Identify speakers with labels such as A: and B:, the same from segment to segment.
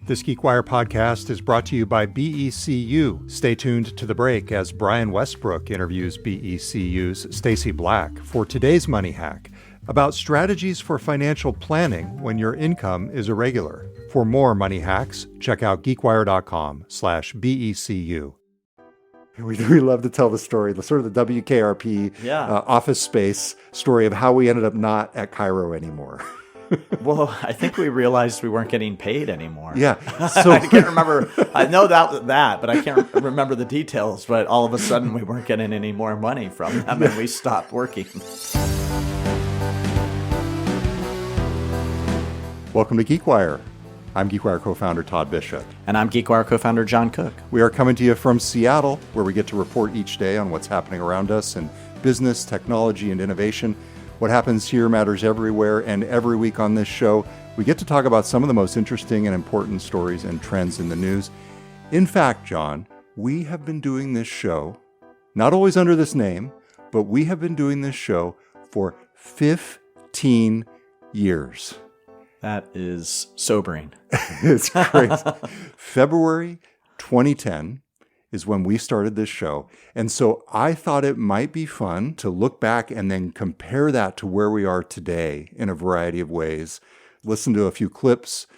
A: This GeekWire podcast is brought to you by BECU. Stay tuned to the break as Brian Westbrook interviews BECU's Stacy Black for today's Money Hack about strategies for financial planning when your income is irregular. For more money hacks, check out geekwire.com/BECU. We love to tell the story, the sort of the WKRP Office Space story of how we ended up not at Cairo anymore.
B: Well, I think we realized we weren't getting paid anymore.
A: Yeah. So
B: I can't remember. I know that, but I can't remember the details. But all of a sudden, we weren't getting any more money from them, and we stopped working.
A: Welcome to GeekWire. I'm GeekWire co-founder Todd Bishop.
B: And I'm GeekWire co-founder John Cook.
A: We are coming to you from Seattle, where we get to report each day on what's happening around us in business, technology, and innovation. What happens here matters everywhere, and every week on this show, we get to talk about some of the most interesting and important stories and trends in the news. In fact, John, we have been doing this show, not always under this name, but we have been doing this show for 15 years.
B: That is sobering.
A: It's crazy. February 2010 is when we started this show. And so I thought it might be fun to look back and then compare that to where we are today in a variety of ways, listen to a few clips,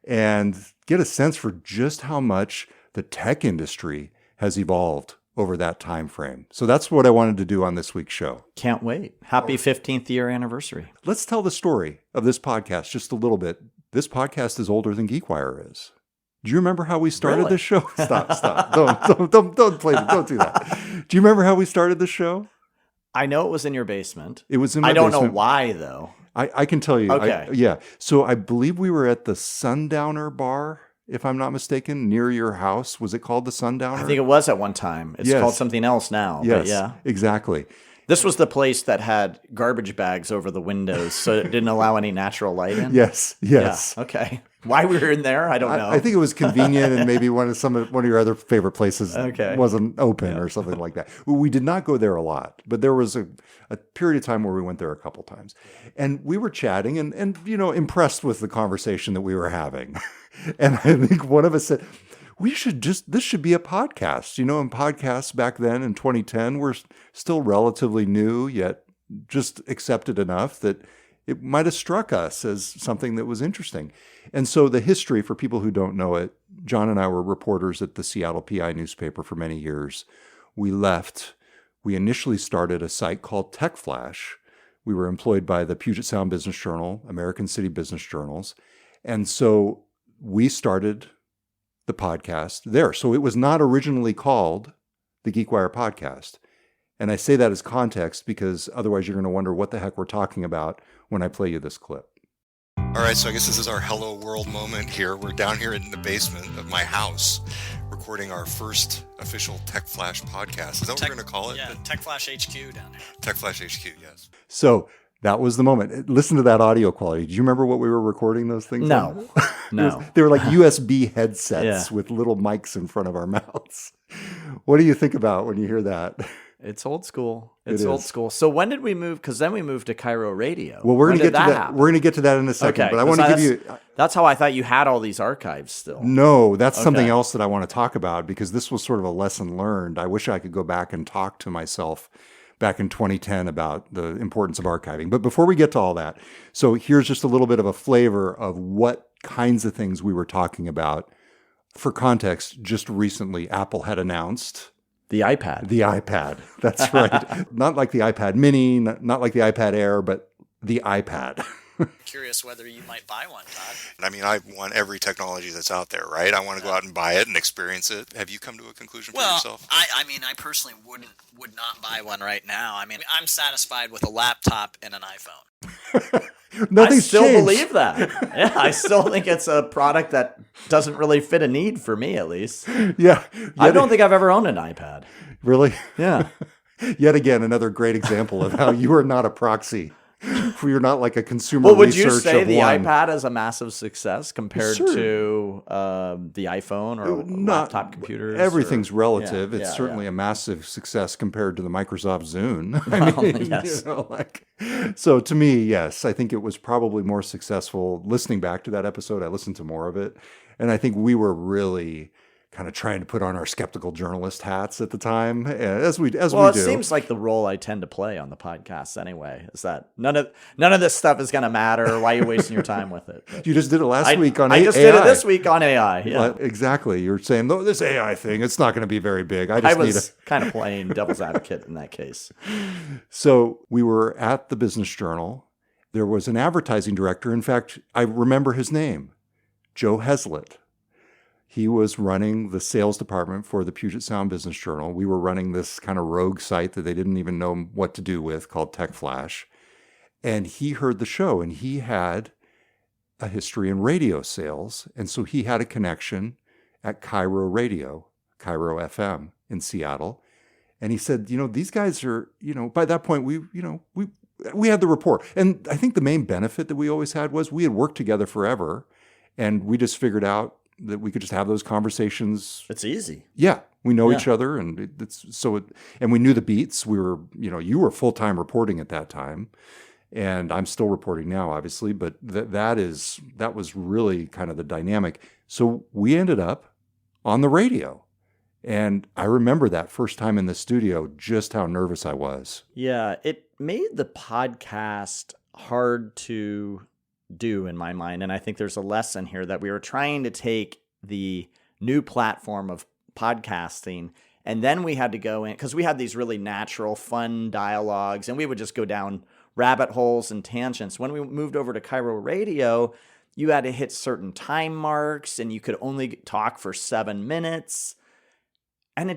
A: and get a sense for just how much the tech industry has evolved over that time frame. So that's what I wanted to do on this week's show.
B: Can't wait. Happy 15th year anniversary.
A: Let's tell the story of this podcast just a little bit. This podcast is older than GeekWire is. Do you remember how we started this show? Stop. Don't play. Don't do that. Do you remember how we started the show?
B: I know it was in your basement.
A: It was in my basement.
B: I don't know why, though.
A: I can tell you.
B: Okay.
A: So I believe we were at the Sundowner Bar, if I'm not mistaken, near your house. Was it called the Sundowner?
B: I think it was at one time. It's called something else now.
A: Yes,
B: but yeah.
A: Exactly.
B: This was the place that had garbage bags over the windows, so it didn't allow any natural light in?
A: Yes.
B: Yeah, okay. Why we were in there, I don't know.
A: I think it was convenient, and maybe one of your other favorite places wasn't open or something like that. We did not go there a lot, but there was a period of time where we went there a couple times. And we were chatting and impressed with the conversation that we were having. And I think one of us said, this should be a podcast. And podcasts back then in 2010 were still relatively new, yet just accepted enough that it might have struck us as something that was interesting. And so the history, for people who don't know it, John and I were reporters at the Seattle PI newspaper for many years. We left. We initially started a site called Tech Flash. We were employed by the Puget Sound Business Journal, American City Business Journals. And so we started the podcast there. So it was not originally called the GeekWire Podcast. And I say that as context because otherwise you're going to wonder what the heck we're talking about when I play you this clip.
C: All right, so I guess this is our hello world moment here. We're down here in the basement of my house recording our first official Tech Flash podcast. Is that what we're going to call it?
D: Yeah, Tech Flash HQ down here.
C: Tech Flash HQ, yes.
A: So that was the moment. Listen to that audio quality. Do you remember what we were recording those things
B: No.
A: on?
B: No.
A: They were like USB headsets with little mics in front of our mouths. What do you think about when you hear that?
B: It's old school. It's old school. So when did we move? Because then we moved to Cairo Radio.
A: Well, we're going to get to that. We're going to get to that in a second.
B: Okay,
A: but I want to give you.
B: That's how I thought you had all these archives still.
A: No, that's something else that I want to talk about because this was sort of a lesson learned. I wish I could go back and talk to myself back in 2010 about the importance of archiving. But before we get to all that, so here's just a little bit of a flavor of what kinds of things we were talking about. For context, just recently, Apple had announced
B: the iPad.
A: The iPad. That's right. Not like the iPad mini, not like the iPad Air, but the iPad.
D: Curious whether you might buy one, Todd.
C: I mean, I want every technology that's out there, right? I want to go out and buy it and experience it. Have you come to a conclusion for yourself?
D: I mean, I personally would not buy one right now. I mean, I'm satisfied with a laptop and an iPhone.
B: I still believe that. Yeah, I still think it's a product that doesn't really fit a need for me, at least.
A: Yeah.
B: I don't think I've ever owned an iPad.
A: Really?
B: Yeah.
A: Yet again, another great example of how you are not a proxy. You're not like a consumer research of wine.
B: Would you say the iPad is a massive success compared to the iPhone or laptop computers?
A: Everything's relative. It's certainly a massive success compared to the Microsoft Zune. So to me, yes, I think it was probably more successful. Listening back to that episode, I listened to more of it. And I think we were really kind of trying to put on our skeptical journalist hats at the time, as we do.
B: It seems like the role I tend to play on the podcast anyway is that none of this stuff is going to matter. Why are you wasting your time with it? But
A: you just did it last week on AI.
B: I just did it this week on AI. Yeah,
A: well, exactly. You're saying, "Oh, this AI thing, it's not going to be very big."
B: I was kind of playing devil's advocate in that case.
A: So we were at the Business Journal. There was an advertising director. In fact, I remember his name, Joe Heslett. He was running the sales department for the Puget Sound Business Journal. We were running this kind of rogue site that they didn't even know what to do with called TechFlash. And he heard the show, and he had a history in radio sales. And so he had a connection at Cairo Radio, Cairo FM in Seattle. And he said, these guys are, by that point, we had the rapport. And I think the main benefit that we always had was we had worked together forever, and we just figured out that we could just have those conversations.
B: It's easy.
A: Yeah. We know each other, and and we knew the beats. We were, you were full-time reporting at that time, and I'm still reporting now, obviously, but that was really kind of the dynamic. So we ended up on the radio. And I remember that first time in the studio, just how nervous I was.
B: Yeah, it made the podcast hard to do in my mind. And I think there's a lesson here that we were trying to take the new platform of podcasting, and then we had to go in, because we had these really natural, fun dialogues, and we would just go down rabbit holes and tangents. When we moved over to Cairo Radio, you had to hit certain time marks, and you could only talk for 7 minutes. And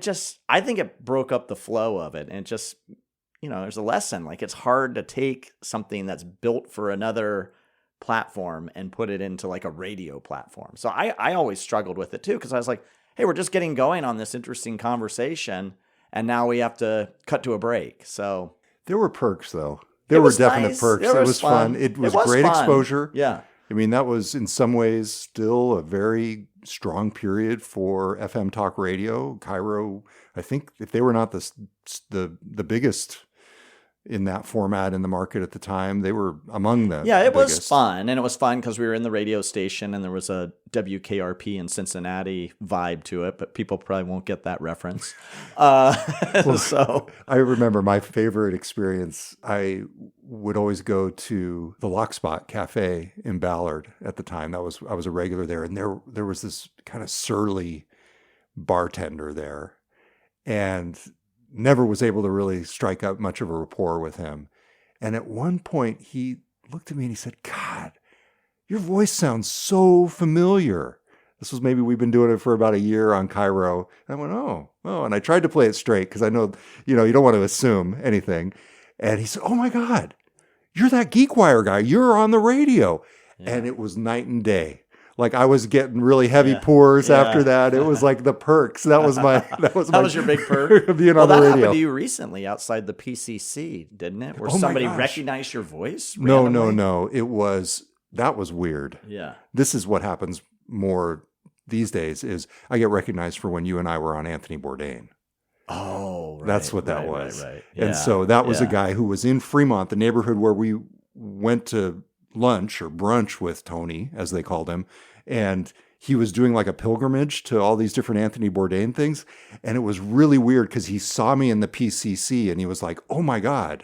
B: I think it broke up the flow of it. And it just, there's a lesson. Like, it's hard to take something that's built for another platform and put it into like a radio platform. So I always struggled with it too, because I was like, hey, we're just getting going on this interesting conversation, and now we have to cut to a break. So
A: there were perks, though. There were definite
B: nice.
A: Perks. It was fun. It was great
B: fun.
A: Exposure.
B: Yeah.
A: I mean, that was in some ways still a very strong period for FM talk radio. Cairo, I think if they were not the biggest in that format in the market at the time, they were among the
B: biggest.
A: Was
B: fun. And it was fun because we were in the radio station, and there was a WKRP in Cincinnati vibe to it, but people probably won't get that reference. So
A: I remember my favorite experience. I would always go to the Lockspot Cafe in Ballard at the time. I was a regular there, and there was this kind of surly bartender there, and never was able to really strike up much of a rapport with him. And at one point he looked at me and he said, "God, your voice sounds so familiar." This was maybe we've been doing it for about a year on Cairo. And I went, oh. And I tried to play it straight because I know, you don't want to assume anything. And he said, "Oh my God, you're that GeekWire guy. You're on the radio." Yeah. And it was night and day. Like, I was getting really heavy pours after that. It was like the perks. That was
B: your big perk.
A: Being on the radio.
B: That happened to you recently outside the PCC, didn't it? Where somebody recognized your voice randomly?
A: No. That was weird.
B: Yeah.
A: This is what happens more these days is I get recognized for when you and I were on Anthony Bourdain.
B: Oh, right.
A: That's what that was.
B: Right. Yeah.
A: And so that was a guy who was in Fremont, the neighborhood where we went to lunch or brunch with Tony, as they called him. And he was doing like a pilgrimage to all these different Anthony Bourdain things. And it was really weird because he saw me in the PCC and he was like, "Oh my God,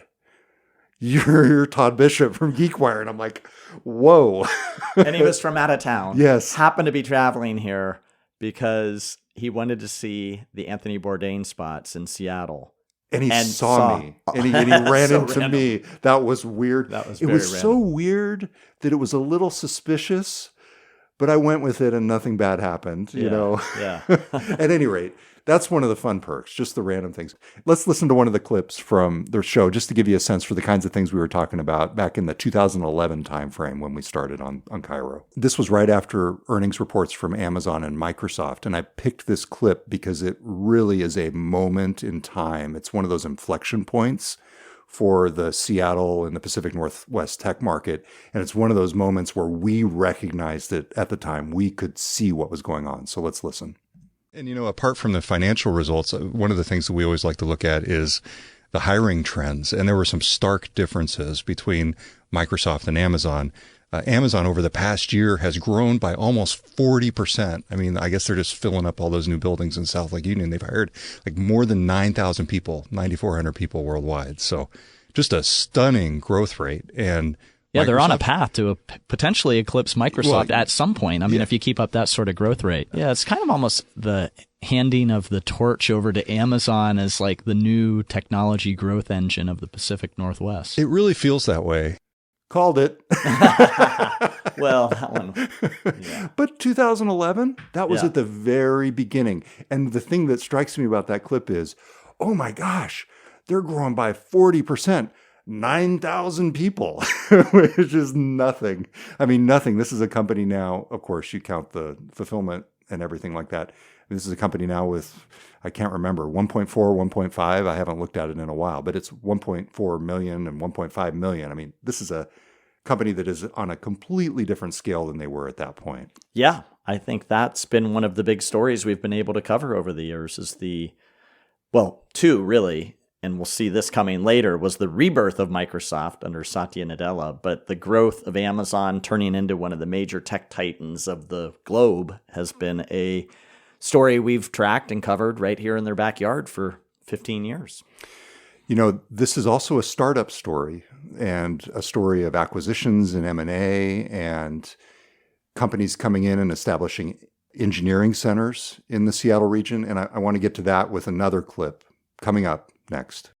A: you're Todd Bishop from GeekWire." And I'm like, whoa.
B: And he was from out of town.
A: Yes.
B: Happened to be traveling here because he wanted to see the Anthony Bourdain spots in Seattle.
A: And he saw me, and he ran
B: so
A: into
B: random.
A: me. That was weird.
B: That was
A: it
B: very
A: was
B: random.
A: so weird that it was a little suspicious, but I went with it and nothing bad happened, you know?
B: Yeah.
A: At any rate, that's one of the fun perks, just the random things. Let's listen to one of the clips from their show, just to give you a sense for the kinds of things we were talking about back in the 2011 timeframe when we started on Cairo. This was right after earnings reports from Amazon and Microsoft, and I picked this clip because it really is a moment in time. It's one of those inflection points for the Seattle and the Pacific Northwest tech market, and it's one of those moments where we recognized it at the time. We could see what was going on. So let's listen. And, apart from the financial results, one of the things that we always like to look at is the hiring trends. And there were some stark differences between Microsoft and Amazon.
C: Amazon over the past year has grown by almost 40%. I mean, I guess they're just filling up all those new buildings in South Lake Union. They've hired like more than 9,000 people, 9,400 people worldwide. So just a stunning growth rate. And
E: yeah, they're on a path to potentially eclipse Microsoft at some point. I mean, if you keep up that sort of growth rate. Yeah, it's kind of almost the handing of the torch over to Amazon as like the new technology growth engine of the Pacific Northwest.
C: It really feels that way.
A: Called it.
B: Well, that one. Yeah.
A: But 2011, that was at the very beginning. And the thing that strikes me about that clip is, oh my gosh, they're growing by 40%. 9,000 people, which is nothing. I mean, nothing. This is a company now, of course, you count the fulfillment and everything like that. This is a company now with, I can't remember, 1.4, 1.5. I haven't looked at it in a while, but it's 1.4 million and 1.5 million. I mean, this is a company that is on a completely different scale than they were at that point.
B: Yeah, I think that's been one of the big stories we've been able to cover over the years is two really, and we'll see this coming later, was the rebirth of Microsoft under Satya Nadella, but the growth of Amazon turning into one of the major tech titans of the globe has been a story we've tracked and covered right here in their backyard for 15 years.
A: You know, this is also a startup story and a story of acquisitions and M&A and companies coming in and establishing engineering centers in the Seattle region. And I want to get to that with another clip coming up next.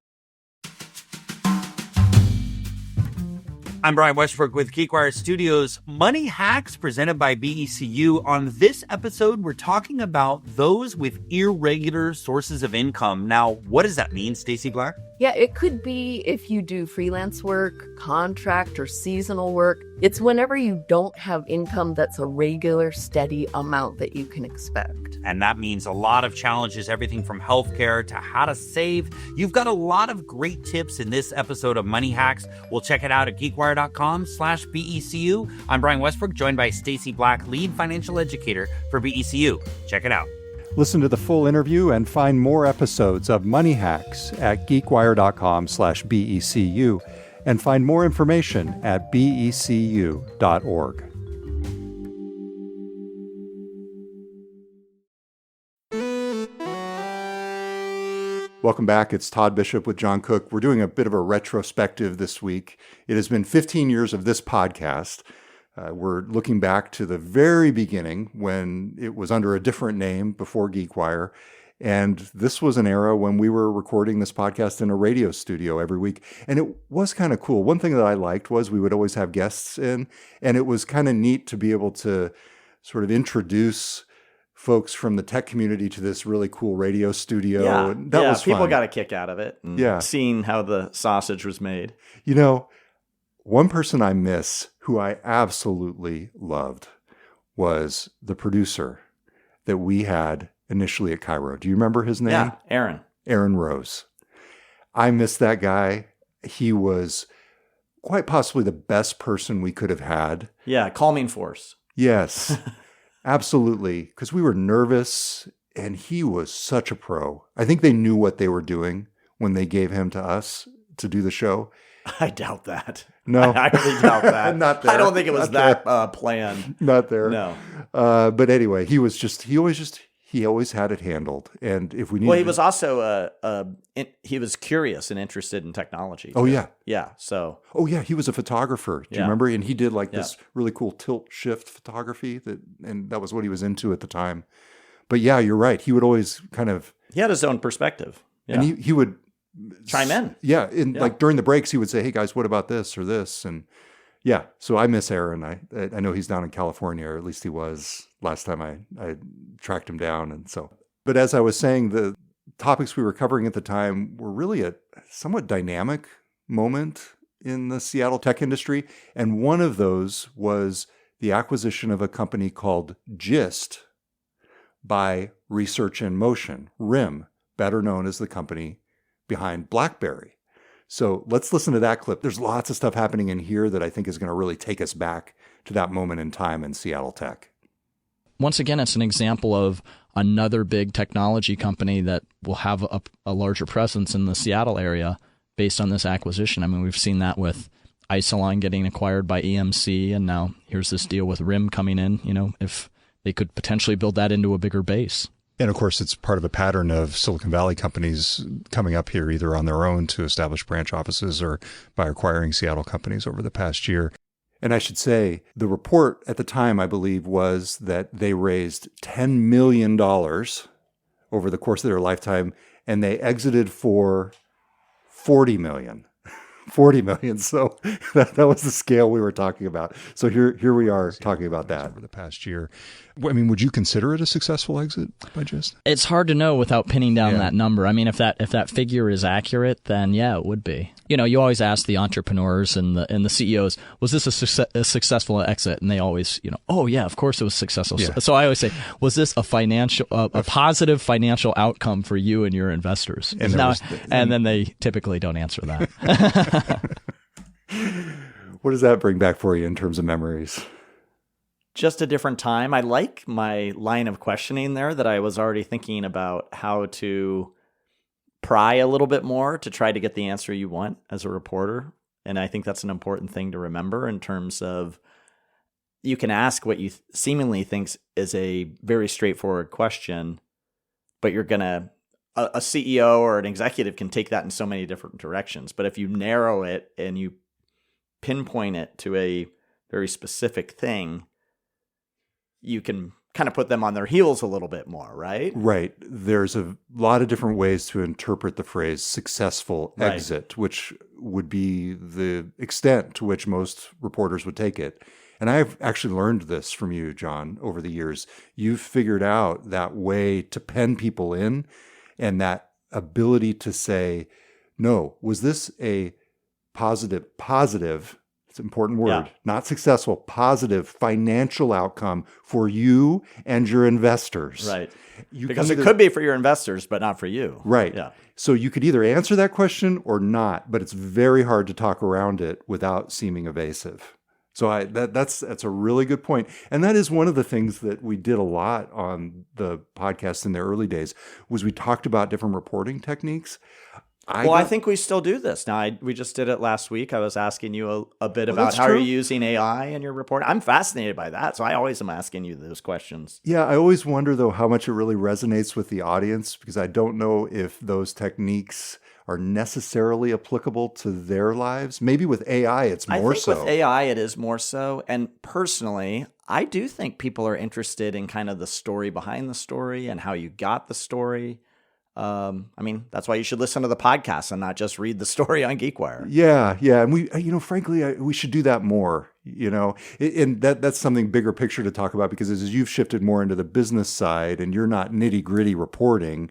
F: I'm Brian Westbrook with GeekWire Studios. Money Hacks presented by BECU. On this episode, we're talking about those with irregular sources of income. Now, what does that mean, Stacey Black?
G: Yeah, it could be if you do freelance work, contract, or seasonal work. It's whenever you don't have income that's a regular, steady amount that you can expect.
F: And that means a lot of challenges, everything from healthcare to how to save. You've got a lot of great tips in this episode of Money Hacks. We'll check it out at geekwire.com/BECU. I'm Brian Westbrook, joined by Stacey Black, lead financial educator for BECU. Check it out.
A: Listen to the full interview and find more episodes of Money Hacks at geekwire.com/BECU and find more information at becu.org. Welcome back. It's Todd Bishop with John Cook. We're doing a bit of a retrospective this week. It has been 15 years of this podcast. We're looking back to the very beginning when it was under a different name before GeekWire. And this was an era when we were recording this podcast in a radio studio every week. And it was kind of cool. One thing that I liked was we would always have guests in, and it was kind of neat to be able to sort of introduce folks from the tech community to this really cool radio studio.
B: Yeah,
A: and that was fun.
B: People got a kick out of it. And seeing how the sausage was made.
A: You know, one person I miss who I absolutely loved was the producer that we had initially at Cairo. Do you remember his name?
B: Yeah, Aaron.
A: Aaron Rose. I miss that guy. He was quite possibly the best person we could have had.
B: Yeah, calming force.
A: Yes, absolutely. Because we were nervous and he was such a pro. I think they knew what they were doing when they gave him to us to do the show.
B: I doubt that.
A: No.
B: I really doubt that.
A: Not there.
B: I don't think it was that planned.
A: Not there.
B: No.
A: But anyway, he always had it handled. And if we needed,
B: well, he was also he was curious and interested in technology.
A: Oh yeah,
B: yeah. So
A: he was a photographer. Do you remember? And he did like this really cool tilt shift photography and that was what he was into at the time. But yeah, you're right. He would always
B: he had his own perspective. Yeah.
A: And he would
B: chime in.
A: Yeah, like during the breaks, he would say, "Hey guys, what about this or this?" And yeah, so I miss Aaron. I know he's down in California, or at least he was last time I tracked him down. And so, but as I was saying, the topics we were covering at the time were really a somewhat dynamic moment in the Seattle tech industry, and one of those was the acquisition of a company called Gist by Research in Motion, RIM, better known as the company behind BlackBerry. So let's listen to that clip. There's lots of stuff happening in here that I think is going to really take us back to that moment in time in Seattle tech.
E: Once again, it's an example of another big technology company that will have a larger presence in the Seattle area based on this acquisition. I mean, we've seen that with Isilon getting acquired by EMC, and now here's this deal with RIM coming in, if they could potentially build that into a bigger base.
C: And of course, it's part of a pattern of Silicon Valley companies coming up here either on their own to establish branch offices or by acquiring Seattle companies over the past year.
A: And I should say, the report at the time, I believe, was that they raised $10 million over the course of their lifetime, and they exited for $40 million. 40 million. So that was the scale we were talking about. So here we are talking about that.
C: Over the past year. I mean, would you consider it a successful exit by Gist?
E: It's hard to know without pinning down that number. I mean, if that figure is accurate, then yeah, it would be. You always ask the entrepreneurs and the CEOs, was this a successful exit? And they always, oh yeah, of course it was successful.
C: Yeah.
E: So I always say, was this a positive financial outcome for you and your investors?
C: And
E: then they typically don't answer that.
A: What does that bring back for you in terms of memories?
B: Just a different time. I like my line of questioning there that I was already thinking about how to pry a little bit more to try to get the answer you want as a reporter. And I think that's an important thing to remember in terms of you can ask what you seemingly think is a very straightforward question, but you're going to a CEO or an executive can take that in so many different directions. But if you narrow it and you pinpoint it to a very specific thing, you can kind of put them on their heels a little bit more, right?
A: Right. There's a lot of different ways to interpret the phrase successful exit, which would be the extent to which most reporters would take it. And I've actually learned this from you, John, over the years. You've figured out that way to pen people in and that ability to say, no, was this a positive, it's an important word, not successful, positive financial outcome for you and your investors.
B: Right. Because it could be for your investors, but not for you.
A: Right.
B: Yeah.
A: So you could either answer that question or not, but it's very hard to talk around it without seeming evasive. So that's a really good point. And that is one of the things that we did a lot on the podcast in the early days was we talked about different reporting techniques. I
B: think we still do this. Now, we just did it last week. I was asking you a bit about how you're using AI in your report. I'm fascinated by that, so I always am asking you those questions.
A: Yeah, I always wonder, though, how much it really resonates with the audience, because I don't know if those techniques are necessarily applicable to their lives. Maybe with AI, it's more so.
B: With AI, it is more so. And personally, I do think people are interested in kind of the story behind the story and how you got the story. I mean, that's why you should listen to the podcast and not just read the story on GeekWire.
A: Yeah. And we, frankly, we should do that more, and that's something bigger picture to talk about, because as you've shifted more into the business side and you're not nitty gritty reporting,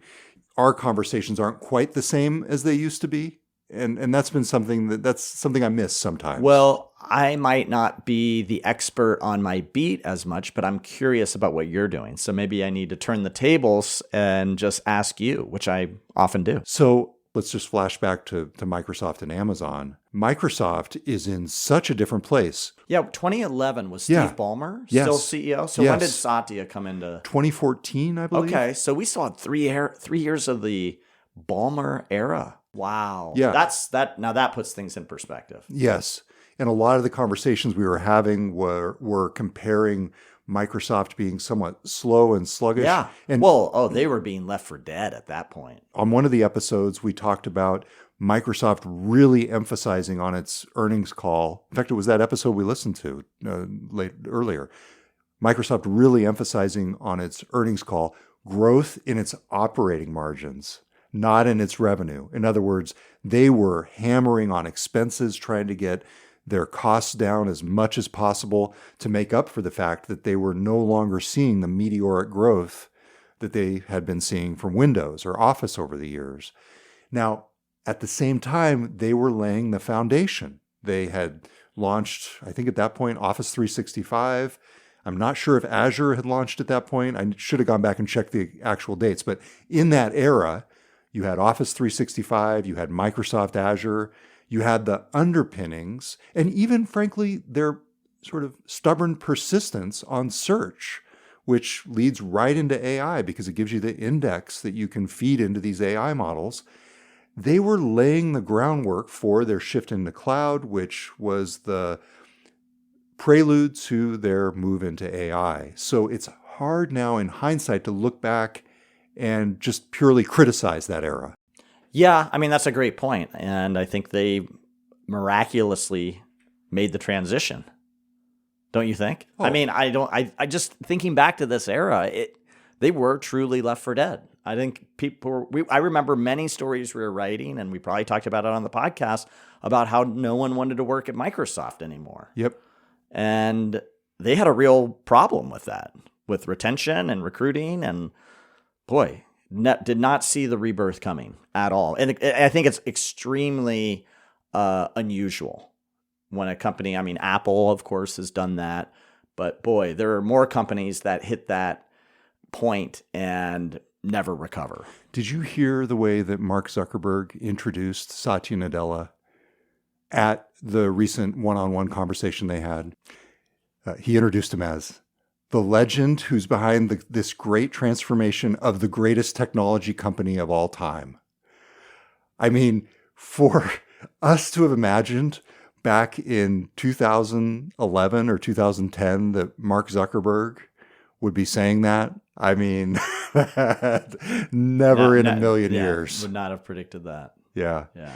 A: our conversations aren't quite the same as they used to be. And that's been something I miss sometimes.
B: Well, I might not be the expert on my beat as much, but I'm curious about what you're doing. So maybe I need to turn the tables and just ask you, which I often do.
A: So let's just flash back to Microsoft and Amazon. Microsoft is in such a different place.
B: Yeah, 2011 was Steve Ballmer still CEO. So when did Satya come into?
A: 2014, I believe.
B: Okay, so we saw 3 years of the Ballmer era. Wow.
A: Yeah.
B: Now that puts things in perspective.
A: Yes. And a lot of the conversations we were having were comparing Microsoft being somewhat slow and sluggish.
B: Yeah.
A: And
B: they were being left for dead at that point.
A: On one of the episodes, we talked about Microsoft really emphasizing on its earnings call. In fact, it was that episode we listened to earlier. Microsoft really emphasizing on its earnings call growth in its operating margins, not in its revenue. In other words, they were hammering on expenses, trying to get their costs down as much as possible to make up for the fact that they were no longer seeing the meteoric growth that they had been seeing from Windows or Office over the years. Now, at the same time, they were laying the foundation. They had launched, I think at that point, Office 365. I'm not sure if Azure had launched at that point. I should have gone back and checked the actual dates. But in that era, you had Office 365, you had Microsoft Azure, you had the underpinnings, and even, frankly, their sort of stubborn persistence on search, which leads right into AI because it gives you the index that you can feed into these AI models. they were laying the groundwork for their shift into cloud, which was the prelude to their move into AI. So it's hard now in hindsight to look back and just purely criticize that era.
B: Yeah, I mean, that's a great point. And I think they miraculously made the transition. Don't you think?
A: Oh.
B: I mean, I just thinking back to this era, they were truly left for dead. I think I remember many stories we were writing, and we probably talked about it on the podcast, about how no one wanted to work at Microsoft anymore.
A: Yep.
B: And they had a real problem with that, with retention and recruiting, and boy, did not see the rebirth coming at all. And I think it's extremely unusual when a company, I mean, Apple, of course, has done that, but boy, there are more companies that hit that point and never recover.
A: Did you hear the way that Mark Zuckerberg introduced Satya Nadella at the recent one-on-one conversation they had? He introduced him as the legend who's behind this great transformation of the greatest technology company of all time. I mean, for us to have imagined back in 2011 or 2010 that Mark Zuckerberg would be saying that, I mean, never in a million years.
B: Would not have predicted that.
A: Yeah.
B: Yeah.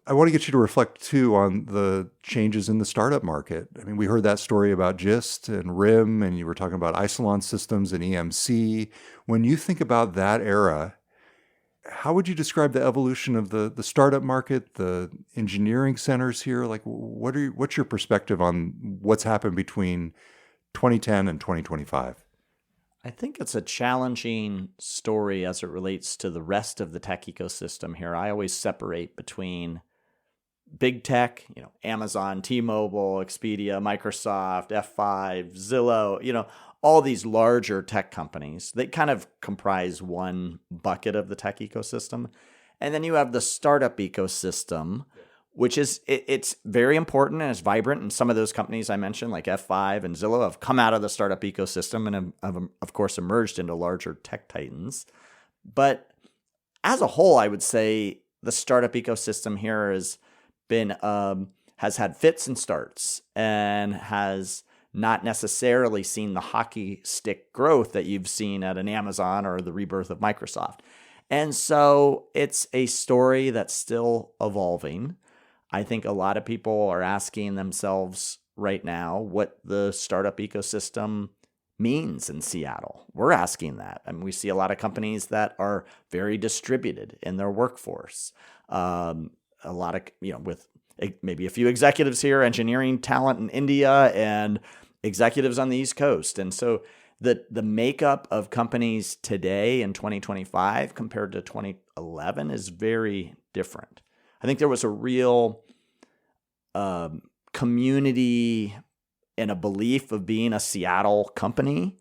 A: I want to get you to reflect, too, on the changes in the startup market. I mean, we heard that story about Gist and RIM, and you were talking about Isilon Systems and EMC. When you think about that era, how would you describe the evolution of the startup market, the engineering centers here? Like, what's your perspective on what's happened between 2010 and 2025?
B: I think it's a challenging story as it relates to the rest of the tech ecosystem here. I always separate between big tech, Amazon, T-Mobile, Expedia, Microsoft, F5, Zillow, all these larger tech companies. They kind of comprise one bucket of the tech ecosystem. And then you have the startup ecosystem, which is, it's very important and it's vibrant. And some of those companies I mentioned, like F5 and Zillow, have come out of the startup ecosystem and have of course, emerged into larger tech titans. But as a whole, I would say the startup ecosystem here has had fits and starts and has not necessarily seen the hockey stick growth that you've seen at an Amazon or the rebirth of Microsoft. And so it's a story that's still evolving. I think a lot of people are asking themselves right now what the startup ecosystem means in Seattle. We're asking that. I mean, we see a lot of companies that are very distributed in their workforce. A lot of, with maybe a few executives here, engineering talent in India, and executives on the East Coast. And so the makeup of companies today in 2025 compared to 2011 is very different. I think there was a real community and a belief of being a Seattle company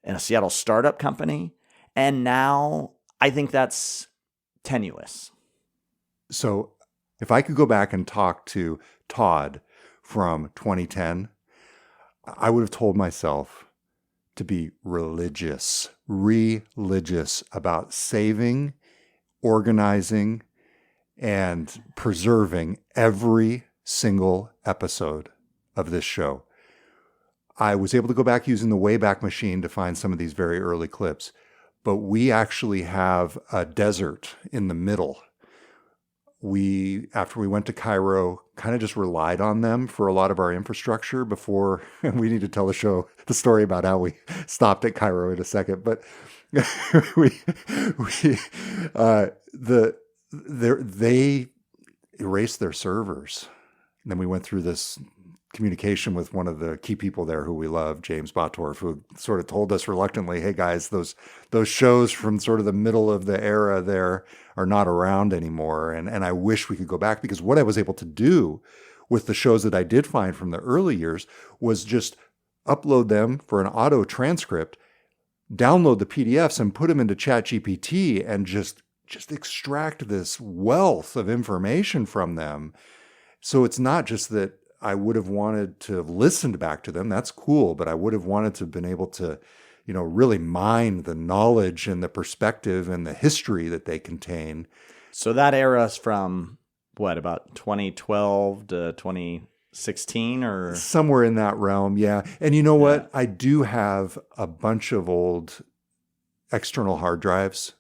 B: and a Seattle startup company. And now I think that's tenuous.
A: So if I could go back and talk to Todd from 2010, I would have told myself to be religious about saving, organizing, and preserving every single episode of this show. I was able to go back using the Wayback Machine to find some of these very early clips, but we actually have a desert in the middle. After we went to Cairo, kind of just relied on them for a lot of our infrastructure before we need to tell the story about how we stopped at Cairo in a second. But they erased their servers. And then we went through this communication with one of the key people there who we love, James Bottorff, who sort of told us reluctantly, hey guys, those shows from sort of the middle of the era there are not around anymore. And I wish we could go back, because what I was able to do with the shows that I did find from the early years was just upload them for an auto transcript, download the PDFs and put them into ChatGPT and just extract this wealth of information from them. So it's not just that I would have wanted to have listened back to them. That's cool. But I would have wanted to have been able to, really mine the knowledge and the perspective and the history that they contain.
B: So that era is from what, about 2012 to 2016 or
A: somewhere in that realm. Yeah. And you know what? I do have a bunch of old external hard drives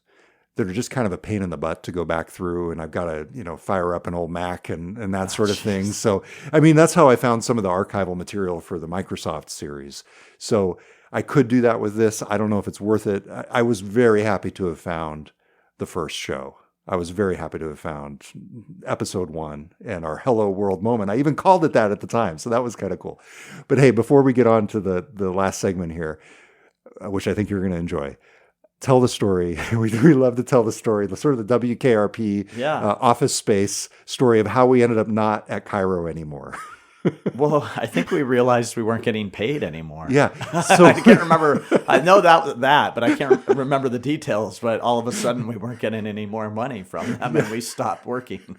A: that are just kind of a pain in the butt to go back through. And I've got to, fire up an old Mac and that sort of thing. So, I mean, that's how I found some of the archival material for the Microsoft series. So I could do that with this. I don't know if it's worth it. I was very happy to have found the first show. I was very happy to have found episode 1 and our Hello World moment. I even called it that at the time. So that was kind of cool. But hey, before we get on to the last segment here, which I think you're going to enjoy, tell the story. We love to tell the story, the sort of the WKRP Office Space story of how we ended up not at Cairo anymore.
B: Well, I think we realized we weren't getting paid anymore.
A: Yeah. So
B: I can't remember. I know that, but I can't remember the details. But all of a sudden, we weren't getting any more money from them, and we stopped working.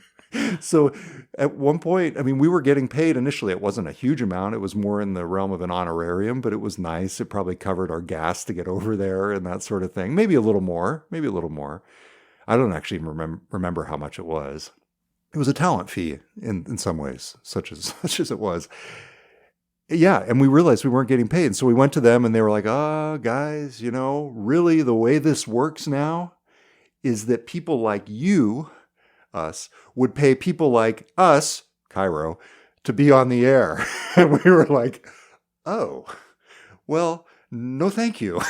A: So at one point, I mean, we were getting paid initially. It wasn't a huge amount. It was more in the realm of an honorarium, but it was nice. It probably covered our gas to get over there and that sort of thing. Maybe a little more. I don't actually remember how much it was. It was a talent fee in some ways, such as it was. Yeah, and we realized we weren't getting paid. And so we went to them and they were like, guys, really the way this works now is that people like you, us, would pay people like us, Cairo, to be on the air. And we were like, oh, well, no thank you.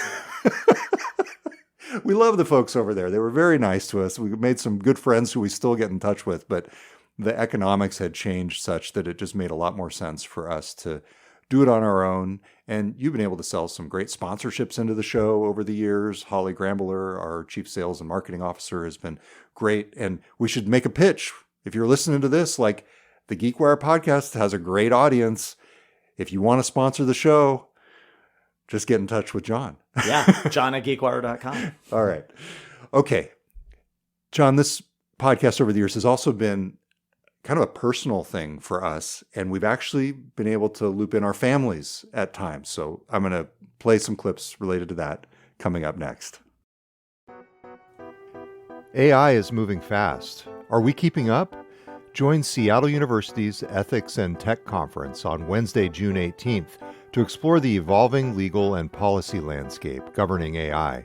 A: We love the folks over there. They were very nice to us. We made some good friends who we still get in touch with, but the economics had changed such that it just made a lot more sense for us to do it on our own. And you've been able to sell some great sponsorships into the show over the years. Holly Grambler, our chief sales and marketing officer, has been great. And we should make a pitch. If you're listening to this, like, the GeekWire podcast has a great audience. If you want to sponsor the show, just get in touch with John.
B: Yeah, John at GeekWire.com.
A: All right. Okay. John, this podcast over the years has also been kind of a personal thing for us, and we've actually been able to loop in our families at times. So I'm going to play some clips related to that coming up next. AI is moving fast. Are we keeping up? Join Seattle University's Ethics and Tech Conference on Wednesday, June 18th to explore the evolving legal and policy landscape governing AI.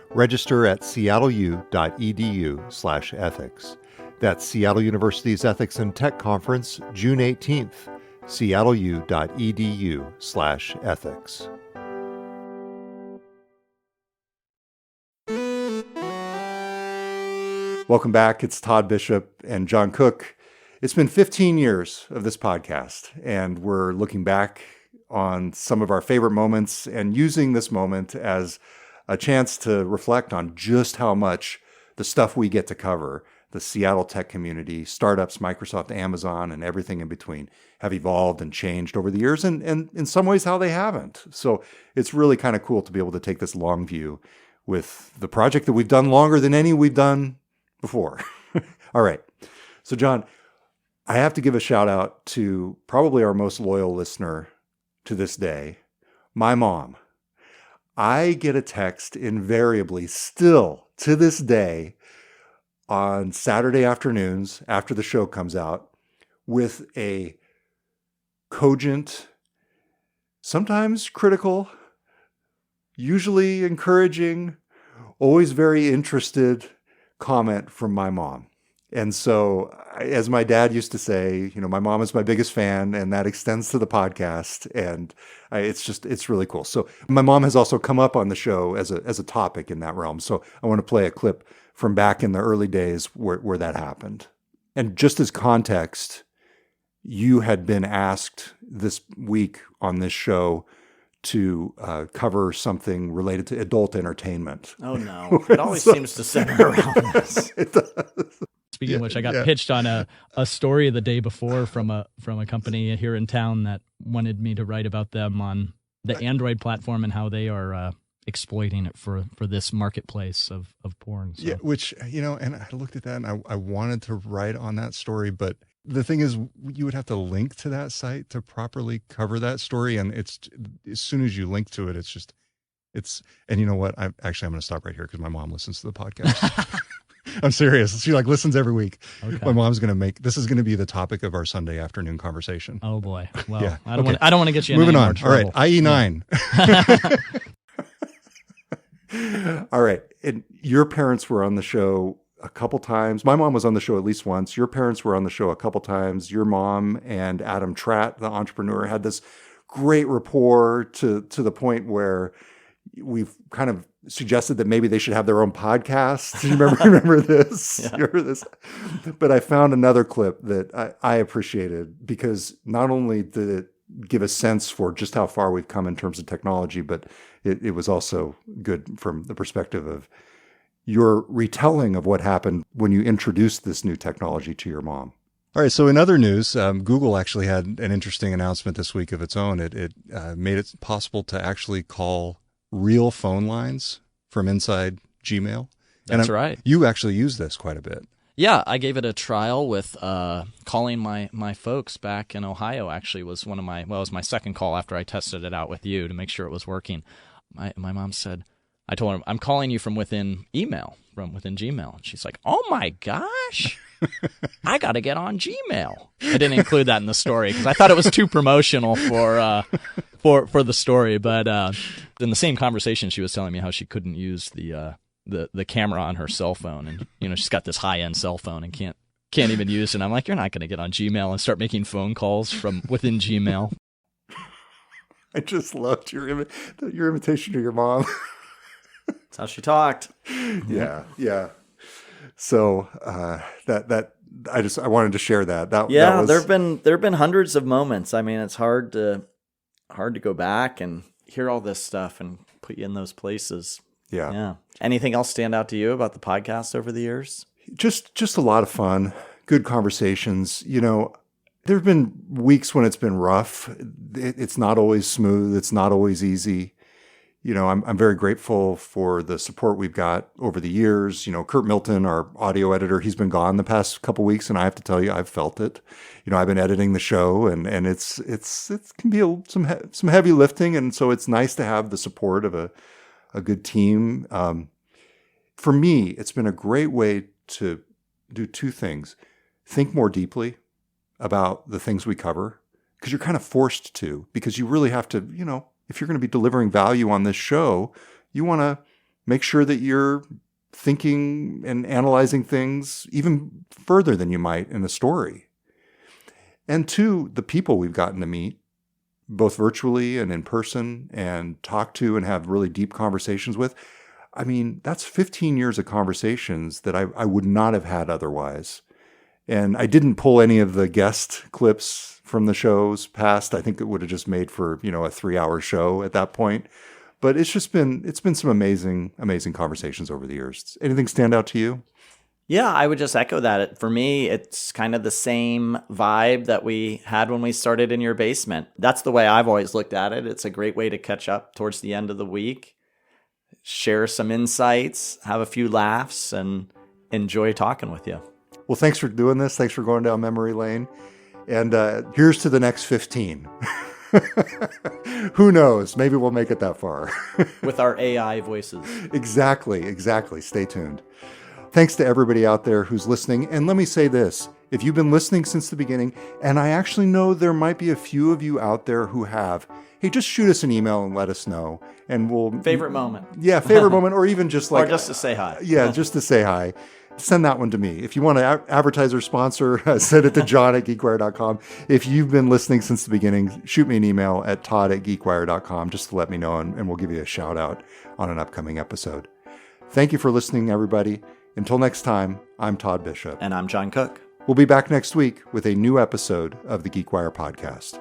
A: Register at seattleu.edu/ethics. That's Seattle University's Ethics and Tech Conference, June 18th, seattleu.edu/ethics. Welcome back. It's Todd Bishop and John Cook. It's been 15 years of this podcast, and we're looking back on some of our favorite moments and using this moment as a chance to reflect on just how much the stuff we get to cover, the Seattle tech community, startups, Microsoft, Amazon, and everything in between, have evolved and changed over the years, and in some ways how they haven't. So it's really kind of cool to be able to take this long view with the project that we've done longer than any we've done before. All right. So John, I have to give a shout out to probably our most loyal listener to this day, my mom. I get a text invariably still to this day on Saturday afternoons after the show comes out with a cogent, sometimes critical, usually encouraging, always very interested comment from my mom. And so, as my dad used to say, my mom is my biggest fan, and that extends to the podcast. And it's really cool. So my mom has also come up on the show as a topic in that realm. So I want to play a clip from back in the early days where that happened. And just as context, you had been asked this week on this show to cover something related to adult entertainment.
B: Oh no! It always seems to center around this.
A: It does.
E: Speaking of which, I got pitched on a story the day before from a company here in town that wanted me to write about them on the Android platform and how they are exploiting it for this marketplace of porn. So.
C: Yeah, which, and I looked at that and I wanted to write on that story, but the thing is, you would have to link to that site to properly cover that story. And it's, as soon as you link to it, and you know what? I'm going to stop right here because my mom listens to the podcast. I'm serious. She listens every week.
E: Okay.
C: My mom's going to this is going to be the topic of our Sunday afternoon conversation.
E: Oh boy. Well,
C: Yeah.
E: I don't want to get you in
C: Moving
E: any
C: on.
E: more
C: All right.
E: trouble.
C: IE9.
A: All right. And your parents were on the show a couple times. My mom was on the show at least once. Your parents were on the show a couple times. Your mom and Adam Tratt, the entrepreneur, had this great rapport to the point where we've kind of suggested that maybe they should have their own podcast. Do you remember this?
B: Yeah.
A: You remember this? But I found another clip that I appreciated because not only did it give a sense for just how far we've come in terms of technology, but it was also good from the perspective of your retelling of what happened when you introduced this new technology to your mom.
C: All right. So in other news, Google actually had an interesting announcement this week of its own. It made it possible to actually call real phone lines from inside Gmail.
E: That's right.
C: You actually use this quite a bit.
E: Yeah, I gave it a trial with calling my folks back in Ohio. Actually, was it was my second call after I tested it out with you to make sure it was working. My mom said, I told her, I'm calling you from within Gmail. And she's like, oh my gosh, I got to get on Gmail. I didn't include that in the story because I thought it was too promotional for the story. But in the same conversation, she was telling me how she couldn't use the camera on her cell phone. And, she's got this high-end cell phone and can't even use it. And I'm like, you're not going to get on Gmail and start making phone calls from within Gmail.
A: I just loved your imitation of your mom.
B: That's how she talked.
A: Yeah. So I wanted to share that. That was...
B: there've been hundreds of moments. I mean, it's hard to go back and hear all this stuff and put you in those places.
A: Yeah.
B: Anything else stand out to you about the podcast over the years?
A: Just a lot of fun, good conversations. There have been weeks when it's been rough. It's not always smooth. It's not always easy. I'm very grateful for the support we've got over the years. Curt Milton, our audio editor, he's been gone the past couple weeks, and I have to tell you, I've felt it. I've been editing the show, and it can be some heavy lifting, and so it's nice to have the support of a good team. For me, it's been a great way to do two things: think more deeply about the things we cover, because you're kind of forced to, because you really have to, if you're going to be delivering value on this show, you want to make sure that you're thinking and analyzing things even further than you might in a story. And two, the people we've gotten to meet, both virtually and in person, and talk to and have really deep conversations with. I mean, that's 15 years of conversations that I would not have had otherwise. And I didn't pull any of the guest clips from the shows past. I think it would have just made for, a 3-hour show at that point. But it's been some amazing conversations over the years. Anything stand out to you?
B: Yeah, I would just echo that. For me, it's kind of the same vibe that we had when we started in your basement. That's the way I've always looked at it. It's a great way to catch up towards the end of the week, share some insights, have a few laughs, and enjoy talking with you.
A: Well, thanks for doing this. Thanks for going down memory lane. And here's to the next 15. Who knows? Maybe we'll make it that far.
B: With our AI voices.
A: Exactly. Stay tuned. Thanks to everybody out there who's listening. And let me say this. If you've been listening since the beginning, and I actually know there might be a few of you out there who have, hey, just shoot us an email and let us know. And we'll...
B: Favorite moment.
A: Yeah, favorite moment, or even just like...
B: Or just to say hi.
A: Yeah, just to say hi. Send that one to me. If you want to advertise or sponsor, send it to john@geekwire.com. If you've been listening since the beginning, shoot me an email at todd@geekwire.com just to let me know, and we'll give you a shout out on an upcoming episode. Thank you for listening, everybody. Until next time, I'm Todd Bishop.
B: And I'm John Cook.
A: We'll be back next week with a new episode of the GeekWire Podcast.